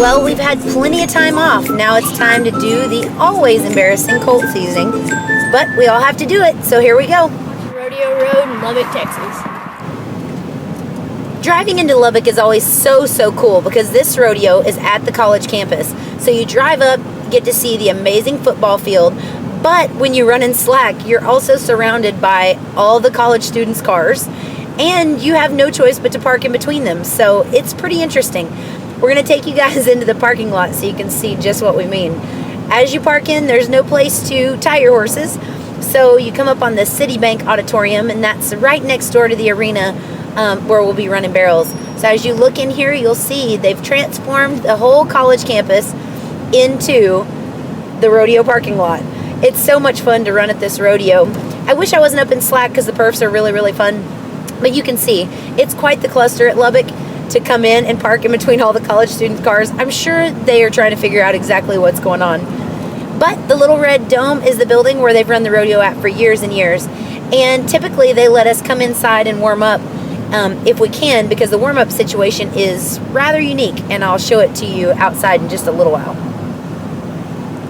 Well, we've had plenty of time off. Now it's time to do the always embarrassing colt seasoning, but we all have to do it, so here we go. Rodeo Road in Lubbock, Texas. Driving into Lubbock is always so cool because this rodeo is at the college campus. So you drive up, get to see the amazing football field, but when you run in slack, you're also surrounded by all the college students' cars, and you have no choice but to park in between them. So it's pretty interesting. We're gonna take you guys into the parking lot so you can see just what we mean. As you park in, there's no place to tie your horses. So you come up on the Citibank Auditorium, and that's right next door to the arena where we'll be running barrels. So as you look in here, you'll see they've transformed the whole college campus into the rodeo parking lot. It's so much fun to run at this rodeo. I wish I wasn't up in slack because the perfs are really fun. But you can see, it's quite the cluster at Lubbock to come in and park in between all the college student cars. I'm sure they are trying to figure out exactly what's going on. But the Little Red Dome is the building where they've run the rodeo at for years and years. And typically they let us come inside and warm up if we can, because the warm-up situation is rather unique, and I'll show it to you outside in just a little while.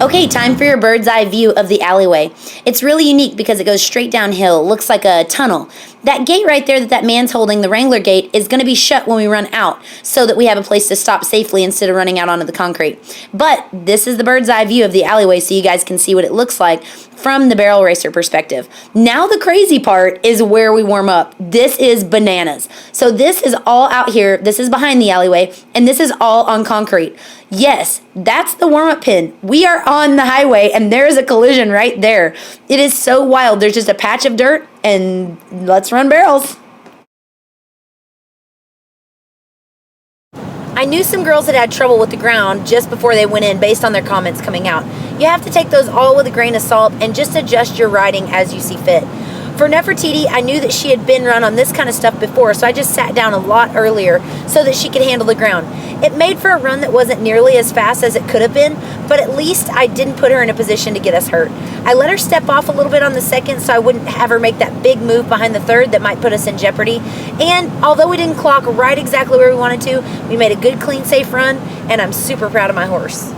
Okay, time for your bird's eye view of the alleyway. It's really unique because it goes straight downhill, looks like a tunnel. That gate right there that man's holding, the Wrangler gate, is going to be shut when we run out so that we have a place to stop safely instead of running out onto the concrete. But this is the bird's eye view of the alleyway so you guys can see what it looks like from the barrel racer perspective. Now the crazy part is where we warm up. This is bananas. So this is all out here, this is behind the alleyway, and this is all on concrete. Yes, that's the warm-up pin. We are on the highway and there's a collision right there. It is so wild. There's just a patch of dirt and let's run barrels. I knew some girls that had trouble with the ground just before they went in based on their comments coming out. You have to take those all with a grain of salt and just adjust your riding as you see fit. For Nefertiti, I knew that she had been run on this kind of stuff before, so I just sat down a lot earlier so that she could handle the ground. It made for a run that wasn't nearly as fast as it could have been, but at least I didn't put her in a position to get us hurt. I let her step off a little bit on the second so I wouldn't have her make that big move behind the third that might put us in jeopardy. And although we didn't clock right exactly where we wanted to, we made a good, clean, safe run, and I'm super proud of my horse.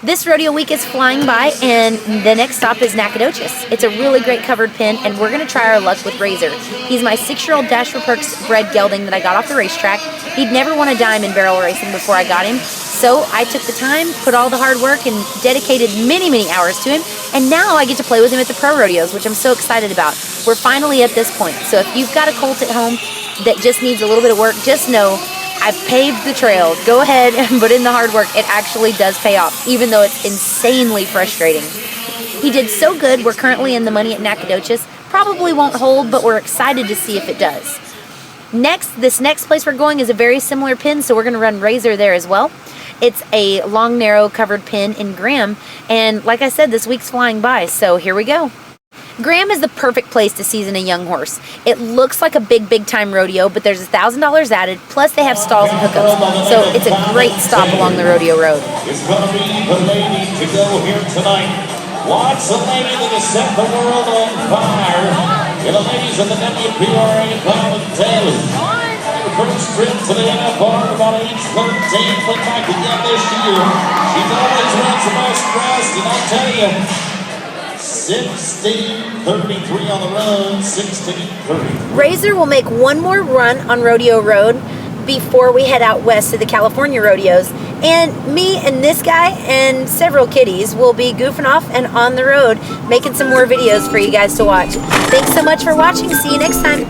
This rodeo week is flying by, and the next stop is Nacogdoches. It's a really great covered pin, and we're going to try our luck with Razor. He's my 6-year-old Dash for Perks bred gelding that I got off the racetrack. He'd never won a dime in barrel racing before I got him, so I took the time, put all the hard work, and dedicated many hours to him, and now I get to play with him at the pro rodeos, which I'm so excited about. We're finally at this point, so if you've got a colt at home that just needs a little bit of work, just know I've paved the trail. Go ahead and put in the hard work. It actually does pay off, even though it's insanely frustrating. He did so good, we're currently in the money at Nacogdoches. Probably won't hold, but we're excited to see if it does. This next place we're going is a very similar pin, so we're going to run Razor there as well. It's a long, narrow covered pin in Graham, and like I said, this week's flying by, so here we go. Graham is the perfect place to season a young horse. It looks like a big time rodeo, but there's $1,000 added, plus they have stalls and hookups, so it's a great stop along the rodeo road. It's going to be the lady to go here tonight. Watch the lady that has set the world on fire. And the ladies in the WPRA Fallon Taylor. First trip to the NFR about age 13, went back again this year. She's always runs the most trust, and I'll tell you, 16:33 on the run, 16:33. Razor will make one more run on Rodeo Road before we head out west to the California rodeos. And me and this guy and several kiddies will be goofing off and on the road making some more videos for you guys to watch. Thanks so much for watching. See you next time.